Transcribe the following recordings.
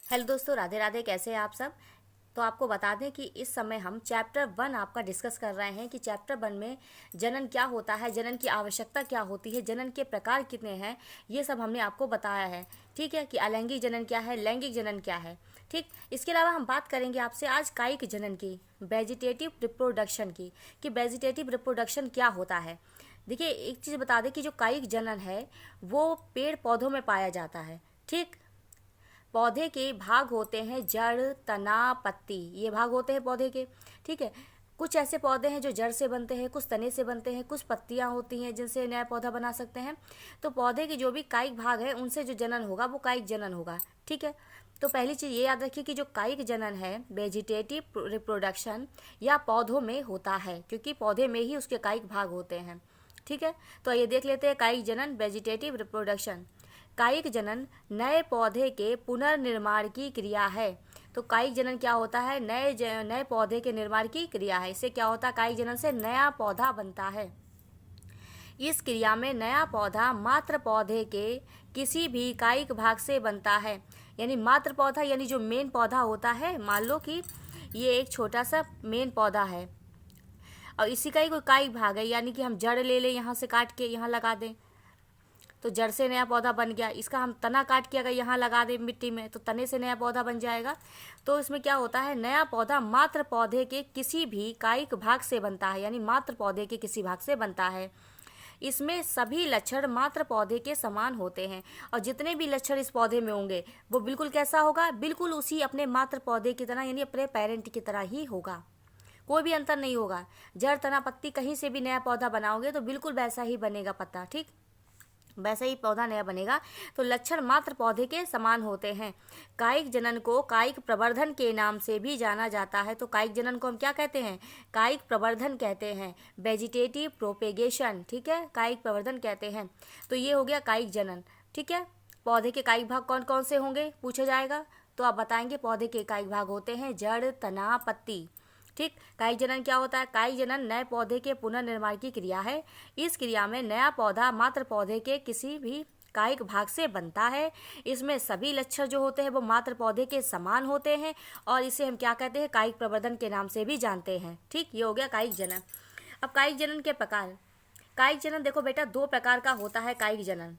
Hello दोस्तों, राधे राधे। कैसे हैं आप सब। तो आपको बता दें कि इस समय हम चैप्टर 1 आपका डिस्कस कर रहे हैं कि चैप्टर 1 में जनन क्या होता है, जनन की आवश्यकता क्या होती है, जनन के प्रकार कितने हैं, ये सब हमने आपको बताया है। ठीक है कि अलैंगिक जनन क्या है, लैंगिक जनन क्या है। ठीक, इसके अलावा हम बात करेंगे आपसे आज कायिक जनन की, वेजिटेटिव रिप्रोडक्शन की, कि वेजिटेटिव रिप्रोडक्शन क्या होता है। देखिए, एक चीज़ बता दें कि जो कायिक जनन है वो पेड़ पौधों में पाया जाता है। ठीक, पौधे के भाग होते हैं जड़, तना, पत्ती, ये भाग होते हैं पौधे के। ठीक है, कुछ ऐसे पौधे हैं जो जड़ से बनते हैं, कुछ तने से बनते हैं, कुछ पत्तियां होती हैं जिनसे नया पौधा बना सकते हैं। तो पौधे के जो भी कायिक भाग है उनसे जो जनन होगा वो कायिक जनन होगा। ठीक है, तो पहली चीज़ ये याद रखिए कि जो कायिक जनन है वेजिटेटिव रिप्रोडक्शन या पौधों में होता है, क्योंकि पौधे में ही उसके कायिक भाग होते हैं। ठीक है, तो ये देख लेते हैं कायिक जनन, वेजिटेटिव रिप्रोडक्शन। कायिक जनन नए पौधे के पुनर्निर्माण की क्रिया है। तो कायिक जनन क्या होता है, नए पौधे के निर्माण की क्रिया है। इससे क्या होता है, कायिक जनन से नया पौधा बनता है। इस क्रिया में नया पौधा मात्र पौधे के किसी भी कायिक भाग से बनता है। यानी मात्र पौधा यानी जो मेन पौधा होता है, मान लो कि ये एक छोटा सा मेन पौधा है और इसी का ही कोई कायिक भाग है, यानी कि हम जड़ ले लें, यहाँ से काट के यहाँ लगा दें तो जड़ से नया पौधा बन गया। इसका हम तना काट के अगर यहाँ लगा दें मिट्टी में तो तने से नया पौधा बन जाएगा। तो इसमें क्या होता है, नया पौधा मात्र पौधे के किसी भी कायिक भाग से बनता है, यानी मात्र पौधे के किसी भाग से बनता है। इसमें सभी लक्षण मात्र पौधे के समान होते हैं और जितने भी लक्षण इस पौधे में होंगे वो बिल्कुल कैसा होगा, बिल्कुल उसी अपने मात्र पौधे की तरह, यानी अपने पेरेंट की तरह ही होगा। कोई भी अंतर नहीं होगा। जड़, तना, पत्ती कहीं से भी नया पौधा बनाओगे तो बिल्कुल वैसा ही बनेगा पत्ता। ठीक, वैसे ही पौधा नया बनेगा। तो लक्षण मात्र पौधे के समान होते हैं। कायिक जनन को कायिक प्रवर्धन के नाम से भी जाना जाता है। तो कायिक जनन को हम क्या कहते हैं, कायिक प्रवर्धन कहते हैं, वेजिटेटिव प्रोपेगेशन। ठीक है, कायिक प्रवर्धन कहते हैं। तो ये हो गया कायिक जनन। ठीक है, पौधे के कायिक भाग कौन कौन से होंगे पूछा जाएगा तो आप बताएंगे पौधे के कायिक भाग होते हैं जड़, तना, पत्ती। ठीक, कायिक जनन क्या होता है, कायिक जनन नए पौधे के पुनर्निर्माण की क्रिया है। इस क्रिया में नया पौधा मात्र पौधे के किसी भी कायिक भाग से बनता है। इसमें सभी लक्षण जो होते हैं वो मात्र पौधे के समान होते हैं और इसे हम क्या कहते हैं, कायिक प्रवर्धन के नाम से भी जानते हैं। ठीक, ये हो गया कायिक जनन। अब कायिक जनन के प्रकार। कायिक जनन देखो बेटा, दो प्रकार का होता है कायिक जनन।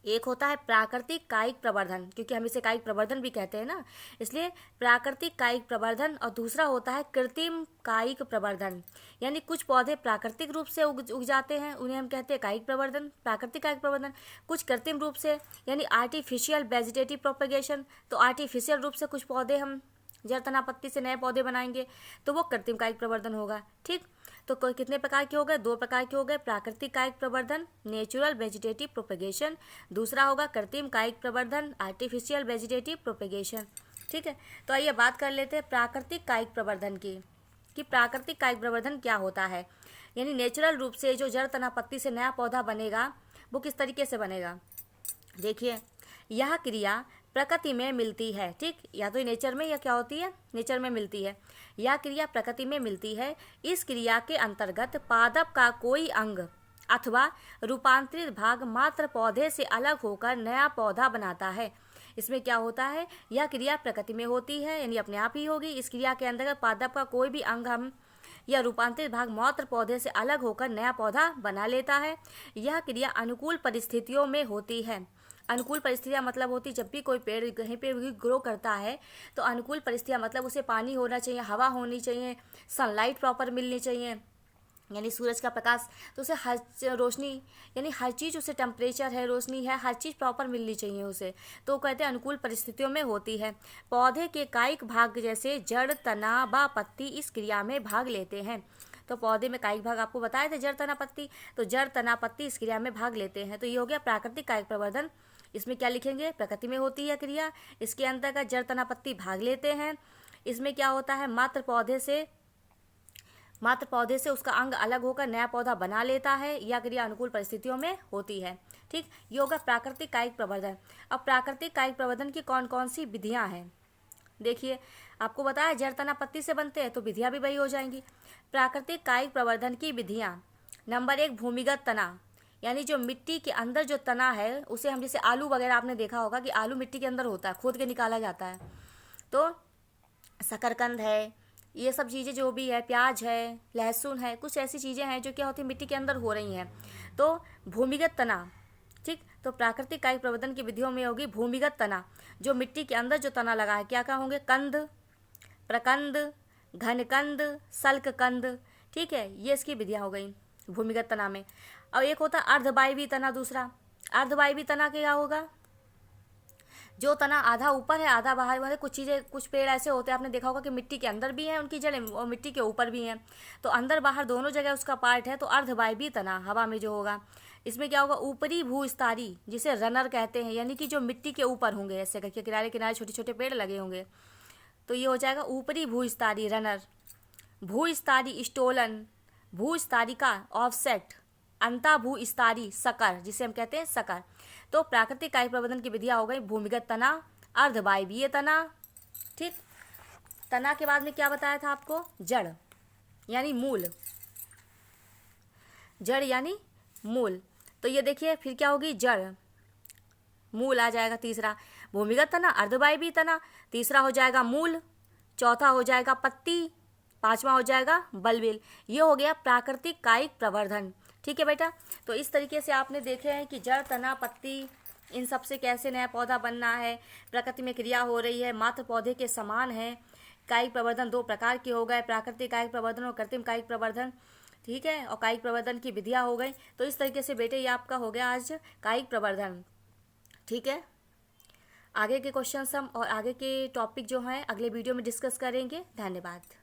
एक होता है प्राकृतिक कायिक प्रवर्धन, क्योंकि हम इसे कायिक प्रवर्धन भी कहते हैं ना, इसलिए प्राकृतिक कायिक प्रवर्धन। और दूसरा होता है कृत्रिम कायिक प्रवर्धन, यानी कुछ पौधे प्राकृतिक रूप से उग जाते हैं, उन्हें हम कहते हैं कायिक प्रवर्धन, प्राकृतिक कायिक प्रवर्धन। कुछ कृत्रिम रूप से यानी आर्टिफिशियल वेजिटेटिव प्रोपेगेशन, तो आर्टिफिशियल रूप से कुछ पौधे हम जड़, तना, पत्ती से नए पौधे बनाएंगे तो वो कृत्रिम कायिक प्रवर्धन होगा। ठीक, तो कितने प्रकार के हो गए, दो प्रकार के हो गए, प्राकृतिक कायिक प्रवर्धन नेचुरल वेजिटेटिव प्रोपेगेशन, दूसरा होगा कृत्रिम कायिक प्रवर्धन आर्टिफिशियल वेजिटेटिव प्रोपेगेशन। ठीक है, तो आइए बात कर लेते हैं प्राकृतिक कायिक प्रवर्धन की, कि प्राकृतिक कायिक प्रवर्धन क्या होता है। यानी नेचुरल रूप से जो जड़, तना, पत्ती से नया पौधा बनेगा वो किस तरीके से बनेगा। देखिए, यह क्रिया प्रकृति में मिलती है। ठीक, या तो नेचर में या क्या होती है, नेचर में मिलती है। यह क्रिया प्रकृति में मिलती है। इस क्रिया के अंतर्गत पादप का कोई अंग अथवा रूपांतरित भाग मात्र पौधे से अलग होकर नया पौधा बनाता है। इसमें क्या होता है, यह क्रिया प्रकृति में होती है यानी अपने आप ही होगी। इस क्रिया के अंतर्गत पादप का कोई भी अंग हम या रूपांतरित भाग मात्र पौधे से अलग होकर नया पौधा बना लेता है। यह क्रिया अनुकूल परिस्थितियों में होती है। अनुकूल परिस्थितियाँ मतलब होती, जब भी कोई पेड़ कहीं पे भी ग्रो करता है तो अनुकूल परिस्थितियाँ मतलब उसे पानी होना चाहिए, हवा होनी चाहिए, सनलाइट प्रॉपर मिलनी चाहिए, यानी सूरज का प्रकाश, तो उसे हर रोशनी यानी हर चीज़, उसे टेम्परेचर है, रोशनी है, हर चीज़ प्रॉपर मिलनी चाहिए उसे। तो कहते हैं अनुकूल परिस्थितियों में होती है। पौधे के कायिक भाग जैसे जड़, तना व पत्ती इस क्रिया में भाग लेते हैं। तो पौधे में कायिक भाग आपको बताए थे जड़, तना, पत्ती, तो जड़, तना, पत्ती इस क्रिया में भाग लेते हैं। तो ये हो गया प्राकृतिक कायिक प्रवर्धन। इसमें क्या लिखेंगे, प्रकृति में होती है क्रिया, इसके अंतर्गत जड़, तना, पत्ती भाग लेते हैं। इसमें क्या होता है, मात्र पौधे से उसका अंग अलग होकर नया पौधा बना लेता है। यह क्रिया अनुकूल परिस्थितियों में होती है। ठीक, ये होगा प्राकृतिक कायिक प्रवर्धन। अब प्राकृतिक कायिक प्रवर्धन की कौन कौन सी विधियां हैं। देखिए, आपको बताया जड़, तना, पत्ती से बनते हैं तो विधियां भी वही हो जाएंगी। प्राकृतिक कायिक प्रवर्धन की विधियां, नंबर 1 भूमिगत तना, यानी जो मिट्टी के अंदर जो तना है उसे हम, जैसे आलू वगैरह आपने देखा होगा कि आलू मिट्टी के अंदर होता है, खोद के निकाला जाता है। तो शकरकंद है, ये सब चीज़ें जो भी है, प्याज है, लहसुन है, कुछ ऐसी चीज़ें हैं जो क्या होती है मिट्टी के अंदर हो रही हैं। तो भूमिगत तना, ठीक। तो प्राकृतिक कायिक प्रवर्धन की विधियों में होगी भूमिगत तना, जो मिट्टी के अंदर जो तना लगा है, क्या क्या होंगे, कंद, प्रकंद, घनकंद, सल्ककंद, ठीक है, ये इसकी विधियाँ हो गई भूमिगत तना में। और एक होता है अर्धवायवीय तना, दूसरा अर्धवायवीय तना क्या होगा, जो तना आधा ऊपर है आधा बाहर वाले। कुछ चीज़ें, कुछ पेड़ ऐसे होते हैं, आपने देखा होगा कि मिट्टी के अंदर भी हैं उनकी जड़ें और मिट्टी के ऊपर भी हैं, तो अंदर बाहर दोनों जगह उसका पार्ट है। तो अर्धवायवीय तना हवा में जो होगा, इसमें क्या होगा, ऊपरी भूस्तरीय, जिसे रनर कहते हैं, यानी कि जो मिट्टी के ऊपर होंगे, ऐसे करके किनारे किनारे छोटे छोटे पेड़ लगे होंगे, तो ये हो जाएगा ऊपरी भूस्तरीय रनर। भूस्तरीय स्टोलन, भूस्तरीका ऑफसेट, अंता भूस्तरीय सकर, जिसे हम कहते हैं सकर। तो प्राकृतिक कायिक प्रवर्धन की विधियाँ हो गई भूमिगत तना, अर्धवायवीय तना, ठीक। तना के बाद में क्या बताया था आपको, जड़ यानी मूल, जड़ यानी मूल। तो ये देखिए फिर क्या होगी, जड़, मूल आ जाएगा तीसरा, भूमिगत तना, अर्धवायवीय तना, तीसरा हो जाएगा मूल, चौथा हो जाएगा पत्ती, पांचवा हो जाएगा बलबिल। ये हो गया प्राकृतिक कायिक प्रवर्धन, ठीक है बेटा। तो इस तरीके से आपने देखे हैं कि जड़, तना, पत्ती, इन सब से कैसे नया पौधा बनना है, प्रकृति में क्रिया हो रही है, मात्र पौधे के समान है। कायिक प्रवर्धन दो प्रकार के हो गए, प्राकृतिक कायिक प्रवर्धन और कृत्रिम कायिक प्रवर्धन, ठीक है। और कायिक प्रवर्धन की विधियाँ हो गई। तो इस तरीके से बेटे ये आपका हो गया आज कायिक प्रवर्धन, ठीक है। आगे के क्वेश्चन हम और आगे के टॉपिक जो हैं अगले वीडियो में डिस्कस करेंगे। धन्यवाद।